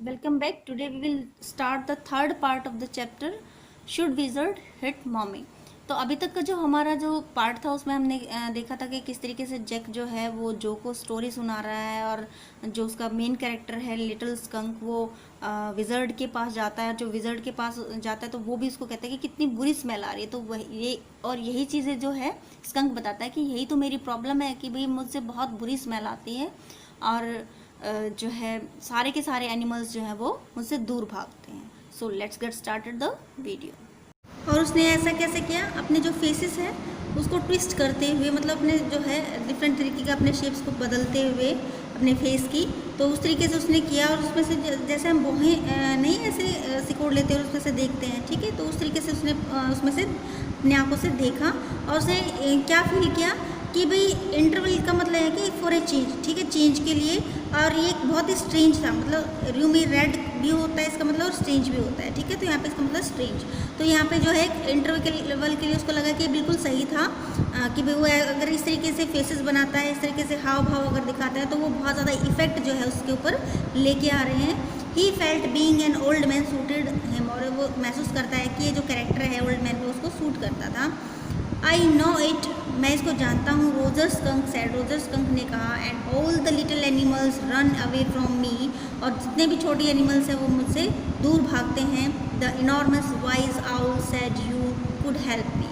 Welcome back. Today we will start the third part of the chapter Should Wizard Hit Mommy. तो अभी तक का जो हमारा जो पार्ट था उसमें हमने देखा था कि किस तरीके से जैक जो है वो जो को स्टोरी सुना रहा है और जो उसका मेन कैरेक्टर है लिटिल स्कंक वो विजर्ड के पास जाता है। जो विजर्ड के पास जाता है तो वो भी उसको कहता है कि कितनी बुरी स्मेल आ रही है। तो वह ये और यही चीज़ें जो है स्कंक बताता है कि यही तो मेरी प्रॉब्लम है कि भाई मुझसे बहुत बुरी स्मेल आती है और जो है सारे के सारे एनिमल्स जो है वो मुझसे दूर भागते हैं। So let's get started the video. और उसने ऐसा कैसे किया, अपने जो फेसेस है उसको ट्विस्ट करते हुए, मतलब अपने जो है डिफरेंट तरीके का अपने शेप्स को बदलते हुए अपने फेस की, तो उस तरीके से उसने किया। और उसमें से जैसे हम बोहे नहीं ऐसे सिकोड़ लेते हैं और उसमें से देखते हैं, ठीक है, तो उस तरीके से उसने उसमें से अपनी आंखों से देखा और उसने क्या फील किया कि भाई इंटरवल का मतलब है कि फॉर ए चेंज, ठीक है, चेंज के लिए। और ये एक बहुत ही स्ट्रेंज था, मतलब रू में रेड भी होता है इसका मतलब और स्ट्रेंज भी होता है, ठीक है, तो यहाँ पे इसका मतलब स्ट्रेंज। तो यहाँ पे जो है इंटरवल के लेवल के लिए उसको लगा कि बिल्कुल सही था कि भाई वो अगर इस तरीके से फेसेस बनाता है, इस तरीके से हाव भाव अगर दिखाता है तो वो बहुत ज़्यादा इफेक्ट जो है उसके ऊपर लेके आ रहे हैं। He felt being an old man suited him, और वो महसूस करता है कि ये जो कैरेक्टर है ओल्ड मैन वो उसको सूट करता था। आई नो इट, मैं इसको जानता हूँ, Roger skunk said, Roger skunk ने कहा। And all the little animals run away from me, और जितने भी छोटे एनिमल्स हैं वो मुझसे दूर भागते हैं। The enormous wise owl said you could help me,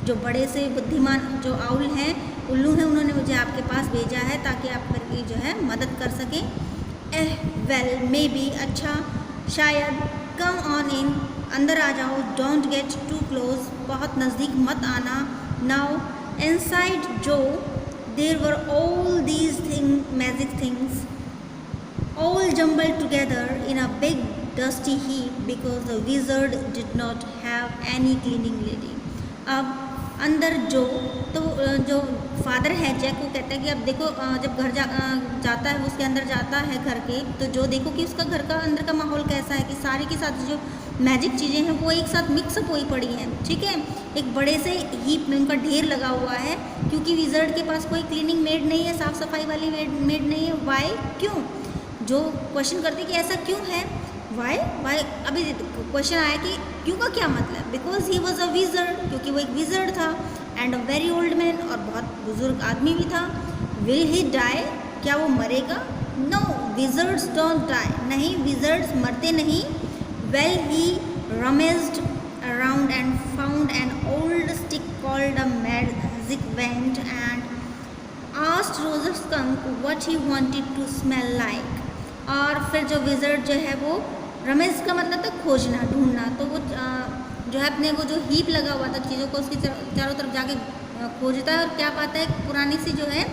जो बड़े से बुद्धिमान जो आउल हैं, उल्लू हैं, उन्होंने मुझे आपके पास भेजा है ताकि आप मेरी जो है मदद कर सकें। वेल मे बी, अच्छा, शायद, कम ऑन इन, अंदर आ जाओ, डोंट गेट टू क्लोज, बहुत नज़दीक मत आना। नाउ इनसाइड जो there were all these magic things all jumbled together in a big dusty heap because the wizard did not have any cleaning lady. अब अंदर जो तो जो फादर है जैक को कहता है कि अब देखो जब घर जाता है, उसके अंदर जाता है घर के, तो जो देखो कि उसका घर का अंदर का माहौल कैसा है कि सारी के साथ जो मैजिक चीज़ें हैं वो एक साथ मिक्सअप हुई पड़ी हैं, ठीक है, एक बड़े से हीप में उनका ढेर लगा हुआ है, क्योंकि विजर्ड के पास कोई क्लीनिंग मेड नहीं है, साफ़ सफाई वाली मेड नहीं है। वाई, क्यों, जो क्वेश्चन करते कि ऐसा क्यों है, वाई वाई, अभी क्वेश्चन आया कि क्यों का क्या मतलब, because he was a wizard, क्योंकि वो एक विजर्ड था, and a very old man, और बहुत बुजुर्ग आदमी भी था। विल ही डाई, क्या वो मरेगा, नो विजर्ड्स डोंट डाई, नहीं विजर्ड्स मरते नहीं। Well he rummaged around and found an old stick called a magic wand and asked Roger Skunk what he wanted to smell like। और फिर जो wizard जो है वो, रमेश का मतलब था खोजना, ढूंढना, तो वो जो है अपने वो जो हीप लगा हुआ था चीज़ों को उसकी चारों तरफ जाके खोजता है और क्या पाता है, पुरानी सी जो है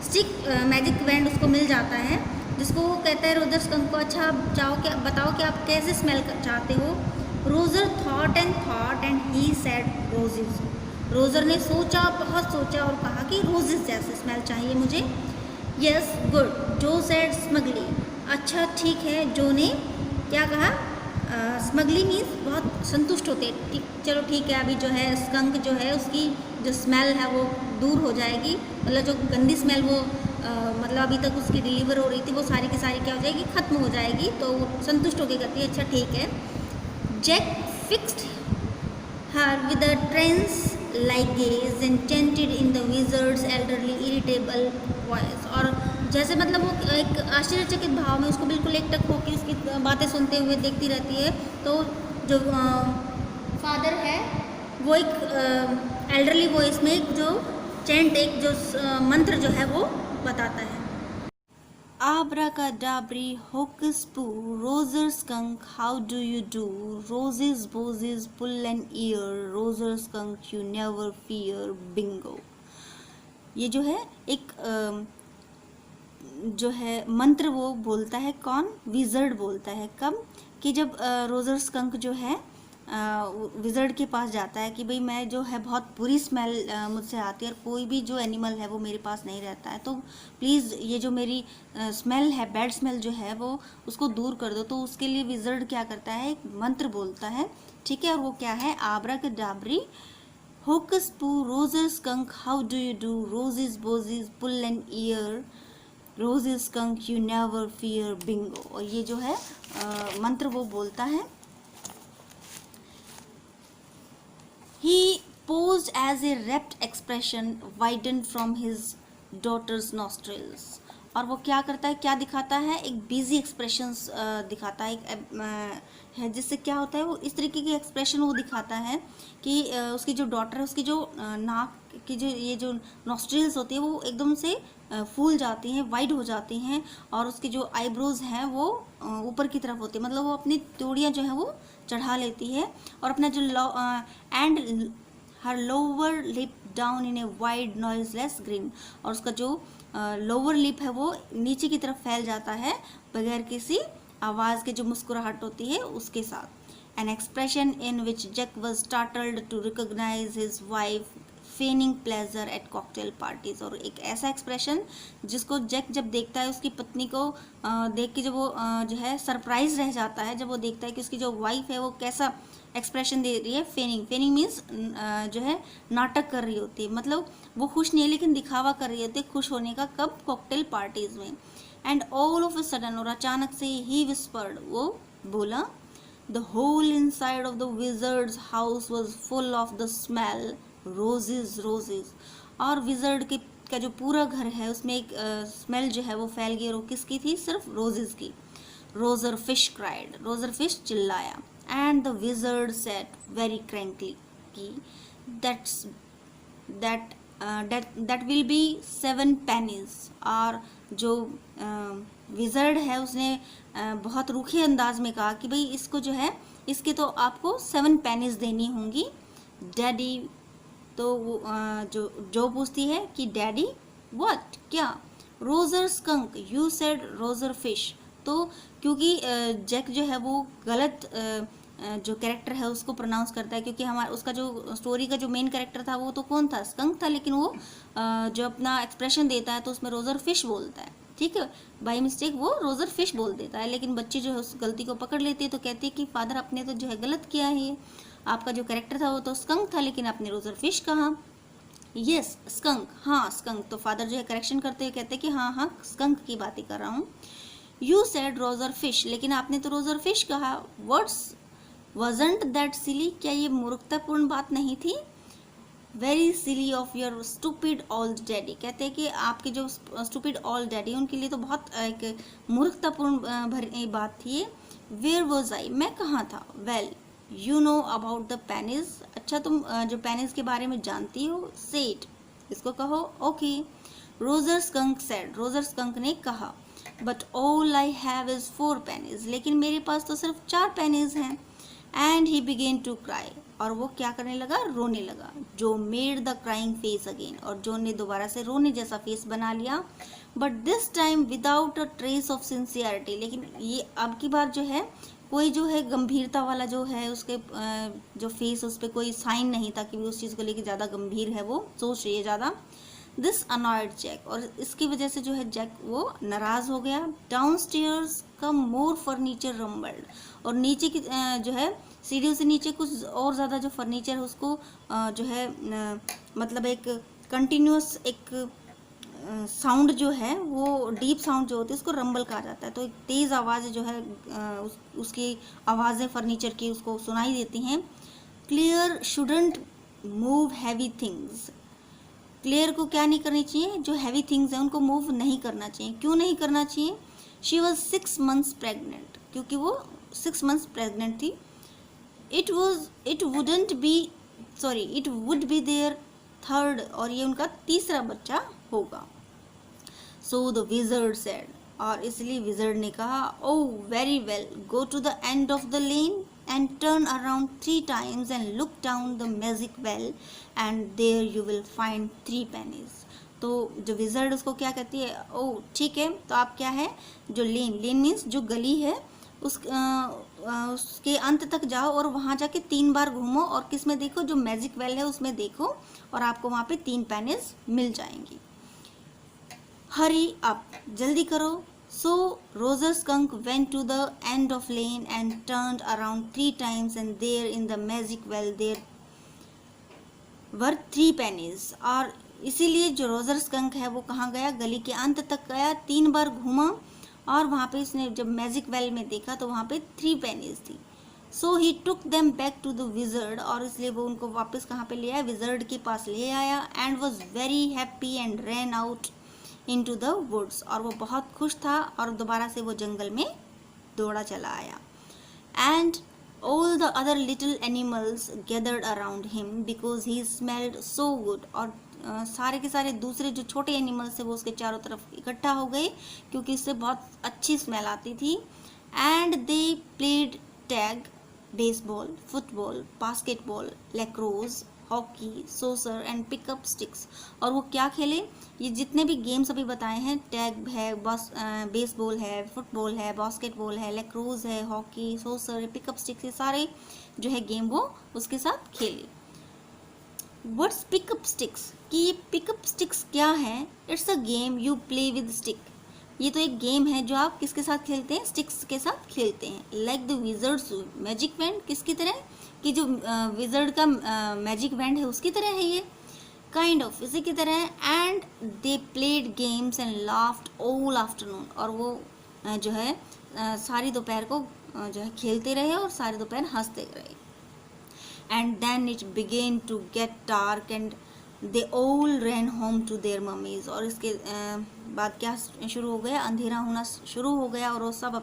स्टिक मैजिक बैंड उसको मिल जाता है, जिसको वो कहता है रोजर स्कंक को, अच्छा आप चाहो क्या, बताओ कि आप कैसे स्मेल चाहते हो। Roger thought and he said roses, Roger ने सोचा, बहुत सोचा और कहा कि रोजेस जैसे स्मेल चाहिए मुझे। यस गुड, जो सेड स्मगली, अच्छा ठीक है, जो ने क्या कहा, स्मगली मीन्स बहुत संतुष्ट होते, ठीक, चलो ठीक है, अभी जो है स्कंक जो है उसकी जो स्मेल है वो दूर हो जाएगी, मतलब जो गंदी स्मेल वो मतलब अभी तक उसकी डिलीवर हो रही थी वो सारी की सारी क्या हो जाएगी, ख़त्म हो जाएगी, तो संतुष्ट होकर कहती है अच्छा ठीक है। Jack fixed her with a trance like gaze intended in the wizard's elderly irritable voice, और जैसे मतलब वो एक आश्चर्यचकित भाव में उसको बिल्कुल एकटक होकर उसकी बातें सुनते हुए देखती रहती है। तो जो फादर है वो एक एल्डरली वॉइस में एक जो चैंट, एक जो मंत्र जो है वो बताता है। Abracadabra, hocus pocus, roser skunk, how do you do? Roses, boses, pull an ear, roser skunk, you never fear, bingo। ये जो है एक जो है मंत्र वो बोलता है, कौन, विजर्ड बोलता है, कब, कि जब रोजर स्कंक जो है विजर्ड के पास जाता है कि भाई मैं जो है बहुत बुरी स्मेल मुझसे आती है और कोई भी जो एनिमल है वो मेरे पास नहीं रहता है, तो प्लीज़ ये जो मेरी स्मेल है, बैड स्मेल जो है वो उसको दूर कर दो। तो उसके लिए विजर्ड क्या करता है, एक मंत्र बोलता है, ठीक है, और वो क्या है, abracadabry, hocus poo, Roger Skunk, how do you do, roses boses, pull an ear, Roger Skunk you never fear bingo. और ये जो है मंत्र वो बोलता है। He posed as a rapt expression widened from his daughter's nostrils। और वो क्या करता है, क्या दिखाता है, एक बिजी एक्सप्रेशंस दिखाता है, एक है जिससे क्या होता है, वो इस तरीके की एक्सप्रेशन वो दिखाता है कि उसकी जो डॉटर है उसकी जो नाक की जो ये जो नॉस्ट्रिल्स होती है वो एकदम से फूल जाती हैं, वाइड हो जाती हैं, और उसकी जो आईब्रोज हैं वो ऊपर की तरफ होती है, मतलब वो अपनी तोड़ियाँ जो है वो चढ़ा लेती है, और अपना जो and her lower lip down in a wide noiseless green. और उसका जो लोअर लिप है वो नीचे की तरफ फैल जाता है बगैर किसी आवाज़ के, जो मुस्कुराहट होती है उसके साथ। An expression in which Jack was startled to recognise his wife feigning pleasure at cocktail parties. और एक ऐसा एक्सप्रेशन जिसको जैक जब देखता है उसकी पत्नी को देख के जब वो जो है सरप्राइज रह जाता है, जब वो देखता है कि उसकी जो वाइफ है वो कैसा एक्सप्रेशन दे रही है। फेनिंग मीन्स जो है नाटक कर रही होती है, मतलब वो खुश नहीं है लेकिन दिखावा कर रही होती है खुश होने का, कब, कॉकटेल पार्टीज में। And all of a sudden, और अचानक से ही विस्पर्ड, वो बोला, the whole inside of the wizard's house was full of the smell roses. और विजर्ड के का जो पूरा घर है उसमें एक स्मेल जो है वो फैल गई, और वो किसकी थी, सिर्फ रोजेज की। Roger fish cried, Roger fish चिल्लाया। And the wizard said very crankily कि दैट विल बी 7 pennies। और जो विजर्ड है उसने बहुत रूखे अंदाज में कहा कि भाई इसको जो है, इसके तो आपको 7 pennies देनी होंगी डैडी। तो वो जो पूछती है कि डैडी व्हाट, क्या, Roger skunk you said Roger fish. तो क्योंकि जैक जो है वो गलत जो कैरेक्टर है उसको प्रोनाउंस करता है, क्योंकि हमारा उसका जो स्टोरी का जो मेन कैरेक्टर था वो तो कौन था, स्कंक था, लेकिन वो जो अपना एक्सप्रेशन देता है तो उसमें रोजर फिश बोलता है, ठीक है, बाई मिस्टेक वो रोजर फिश बोल देता है। लेकिन बच्चे जो है उस गलती को पकड़ लेते हैं, तो कहते हैं कि फादर आपने तो जो है गलत किया है, आपका जो कैरेक्टर था वो तो स्कंक था लेकिन आपने रोजर फिश कहा। यस स्कंक, हाँ स्कंक। तो फादर जो है करेक्शन करते हुए कहते हैं कि हाँ स्कंक की बात ही कर रहा हूँ। यू सेड रोजर फिश, लेकिन आपने तो रोजर फिश कहा। वर्ड्स wasn't that silly, क्या ये मूर्खतापूर्ण बात नहीं थी। Very silly of your stupid old daddy, कहते हैं कि आपके जो स्टूपिड ओल्ड डैडी उनके लिए तो बहुत एक मूर्खतापूर्ण भरी बात थी। वेयर वॉज आई, मैं कहाँ था। Well you know about the पेनिज, अच्छा तुम जो पेनिज के बारे में जानती हो। सेट, इसको कहो। Okay. Roger skunk said, Roger skunk ने कहा। But all I have is 4 pennies, लेकिन मेरे पास तो सिर्फ 4 pennies हैं। And he began to cry, और वो क्या करने लगा, रोने लगा। Joe made the crying face again, और जो ने दोबारा से रोने जैसा फेस बना लिया। But this time without a trace of sincerity, लेकिन ये अब की बार जो है कोई जो है गंभीरता वाला जो है उसके जो फेस उस पर कोई साइन नहीं था कि वो उस चीज़ को लेकर ज़्यादा गंभीर है, वो सोच रही है ज़्यादा। दिस अनॉयड जैक, और इसकी वजह से जो है जैक वो नाराज हो गया। डाउन स्टेयर्स कम मोर फर्नीचर रम्बल्ड, और नीचे की जो है सीढ़ियों से नीचे कुछ और ज़्यादा जो फर्नीचर है उसको जो है मतलब एक कंटिन्यूस एक साउंड जो है वो डीप साउंड जो होती है उसको रंबल कहा जाता है। तो एक तेज़ आवाज़ जो है उसकी आवाज़ें फर्नीचर की उसको सुनाई देती हैं। Clear shouldn't move heavy things, clear को क्या नहीं करनी चाहिए, जो हैवी थिंग्स हैं उनको मूव नहीं करना चाहिए। क्यों नहीं करना चाहिए। शी वॉज 6 months प्रेगनेंट, क्योंकि वो 6 months प्रेगनेंट थी। It would be their 3rd, और ये उनका तीसरा बच्चा होगा। सो द विजर्ड सेड, और इसलिए विजर्ड ने कहा, oh very well, go to the end of the lane and turn around 3 times and look down the magic well and there you will find 3 pennies। तो जो wizard उसको क्या कहती है, ओ ठीक है, तो आप क्या है, जो लेन मीन्स जो गली है उसके अंत तक जाओ और वहाँ जाके 3 बार घूमो, और किस में देखो, जो मैजिक वेल है उसमें देखो, और आपको वहाँ पे 3 pennies मिल जाएंगी। हरी अप, जल्दी करो। So Roger Skunk went to the end of lane and turned around 3 times and there in the magic well there were 3 pennies। और इसीलिए जो रोजर स्कंक है वो कहाँ गया, गली के अंत तक गया, 3 बार घूमा और वहाँ पे उसने जब मैजिक वेल में देखा तो वहाँ पे 3 पेनीज थी। So he took them back to the wizard, और इसलिए वो उनको वापस कहाँ पे ले आया, विजर्ड के पास ले आया। And was very happy and ran out into the woods, और वो बहुत खुश था और दोबारा से वो जंगल में दौड़ा चला आया। And all the other little animals gathered around him because he smelled so good, और सारे के सारे दूसरे जो छोटे एनिमल्स थे वो उसके चारों तरफ इकट्ठा हो गए क्योंकि उससे बहुत अच्छी स्मेल आती थी। And they played tag, baseball, football, basketball, lacrosse, hockey, soccer and pickup sticks. और वो क्या खेले, ये जितने भी गेम्स अभी बताए हैं, टैग है, बेसबॉल है, फुटबॉल है, बास्केटबॉल है, लैक्रोस है, हॉकी, सोसर, पिकअप स्टिक्स, ये सारे जो है गेम वो उसके साथ खेले। व्हाट्स पिकअप स्टिक्स, कि ये पिकअप स्टिक्स क्या है? It's a game you play with stick. ये तो एक गेम है जो आप किसके साथ खेलते हैं, स्टिक्स के साथ खेलते हैं। Like the wizards magic wand, किसकी तरह, कि जो विजर्ड का मैजिक वैंड है उसकी तरह है ये, काइंड ऑफ इसी की तरह है। And they played games and laughed all afternoon, और वो जो है सारी दोपहर को जो है खेलते रहे और सारी दोपहर हंसते रहे। And then it began to get dark and they all ran home to their mummies, और इसके बाद क्या शुरू हो गया, अंधेरा होना शुरू हो गया और वो सब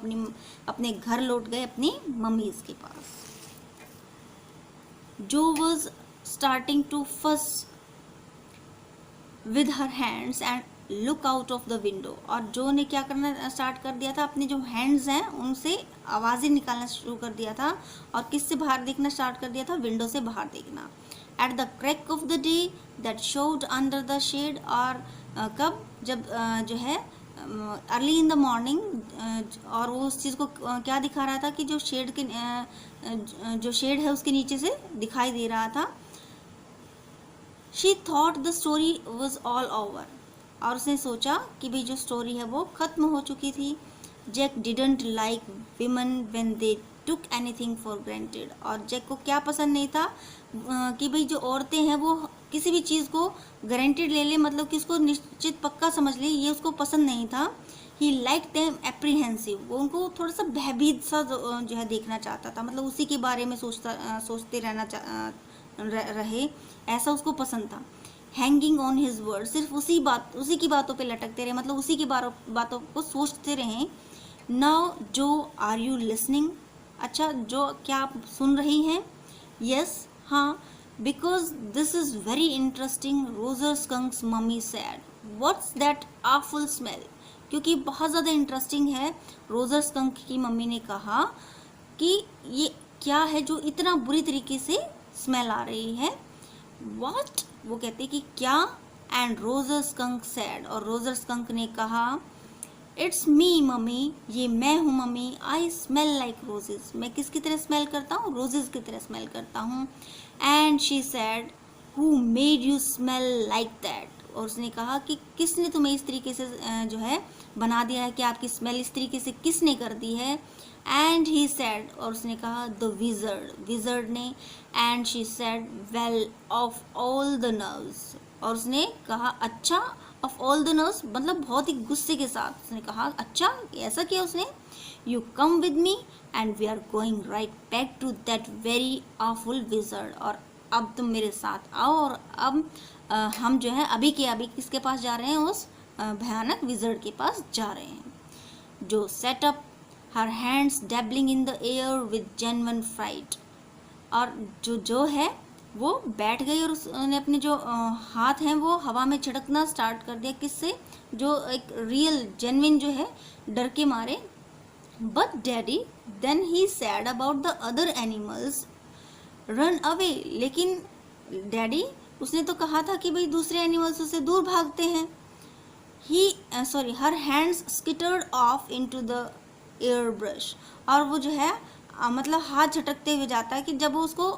अपने घर लौट गए, अपनी मम्मीज के पास। जो वॉज स्टार्टिंग टू फस with her hands and look out of the window, और जो ने क्या करना स्टार्ट कर दिया था, अपने जो हैंड्स हैं उनसे आवाज़ें निकालना शुरू कर दिया था, और किससे बाहर देखना स्टार्ट कर दिया था, विंडो से बाहर देखना। At the crack of the day that showed under the shade, और कब, जब जो है अर्ली इन द मॉर्निंग, और वो उस चीज़ को क्या दिखा रहा था कि जो शेड के जो शेड है उसके नीचे से दिखाई दे रहा था। She thought the story was all over, और उसने सोचा कि भाई जो स्टोरी है वो ख़त्म हो चुकी थी। Jack didn't like women when they took anything for granted, और जैक को क्या पसंद नहीं था कि भाई जो औरतें हैं वो किसी भी चीज़ को गारंटेड ले ले, मतलब कि उसको निश्चित पक्का समझ ले, ये उसको पसंद नहीं था। ही लाइक देम एप्रीहेंसिव, वो उनको थोड़ा सा भयभीत सा जो है देखना चाहता था, मतलब उसी के बारे में सोचते रहना रहे, ऐसा उसको पसंद था। हैंगिंग ऑन हिज वर्ड, सिर्फ उसी की बातों पे लटकते रहे, मतलब उसी की बातों को सोचते रहें। नाउ जो आर यू लिसनिंग, अच्छा जो क्या आप सुन रही हैं? यस, हाँ, because this is very interesting, Roger Skunk's mommy said. What's that awful smell, क्योंकि बहुत ज़्यादा इंटरेस्टिंग है। रोजर स्कंक की मम्मी ने कहा कि ये क्या है जो इतना बुरी तरीके से स्मेल आ रही है। व्हाट, वो कहते कि क्या। एंड रोजर स्कंक सैड, और रोजर स्कंक ने कहा इट्स मी मम्मी, ये मैं हूँ mummy. I smell like roses, मैं किसकी तरह स्मेल करता हूँ, रोजेस की तरह स्मेल करता हूँ। And she said who made you smell like that, और उसने कहा कि किसने तुम्हें इस तरीके से जो है बना दिया है, कि आपकी स्मेल इस तरीके से किसने कर दी है। एंड ही सैड, और उसने कहा द विजर्ड ने। And she said well of all the nerves, और उसने कहा अच्छा, ऑफ ऑल द नर्व्स, मतलब बहुत ही गुस्से के साथ उसने कहा अच्छा, ऐसा किया उसने। You come with me and we are going right back to that very awful wizard, और अब तुम मेरे साथ आओ, और अब हम जो है अभी के अभी किसके पास जा रहे हैं, उस भयानक विजर्ड के पास जा रहे हैं। जो set up her hands dabbling in the air with genuine fright, और जो है वो बैठ गई और उसने अपने जो हाथ हैं वो हवा में छिड़कना स्टार्ट कर दिया, किससे, जो एक रियल जेन्युइन जो है डर के मारे। But daddy then he said about the other animals run away, लेकिन डैडी, उसने तो कहा था कि भाई दूसरे एनिमल्स उससे दूर भागते हैं। Her hands skittered off into the air brush, और वो जो है मतलब हाथ झटकते हुए जाता है कि जब वो उसको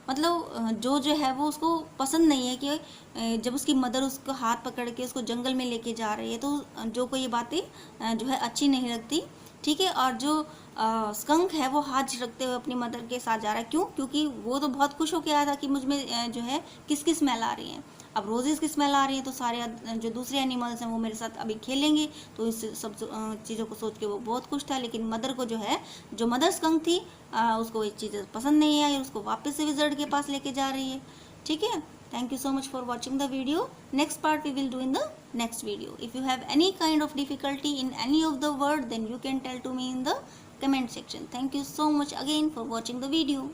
मतलब जो है वो उसको पसंद नहीं है कि जब उसकी मदर उसको हाथ पकड़ के उसको जंगल में लेके जा रही है, तो जो को ये बातें जो है अच्छी नहीं लगती, ठीक है। और जो स्कंक है वो हाथ झटकते हुए अपनी मदर के साथ जा रहा है, क्यों, क्योंकि वो तो बहुत खुश होकर आया था कि मुझ में जो है किसकी स्मेल आ रही है। अब रोजेस की स्मेल आ रही है तो सारे जो दूसरे एनिमल्स हैं वो मेरे साथ अभी खेलेंगे, तो इस सब चीज़ों को सोच के वो बहुत खुश था। लेकिन मदर को जो है, जो मदर स्कंक थी, उसको ये चीज़ें पसंद नहीं आई, उसको वापस से विज़र्ड के पास लेके जा रही है। ठीक है, thank you so much for watching the video. Next part we will do in the next video. If you have any kind of difficulty in any of the word, then you can tell to me in the comment section. Thank you so much again for watching the video.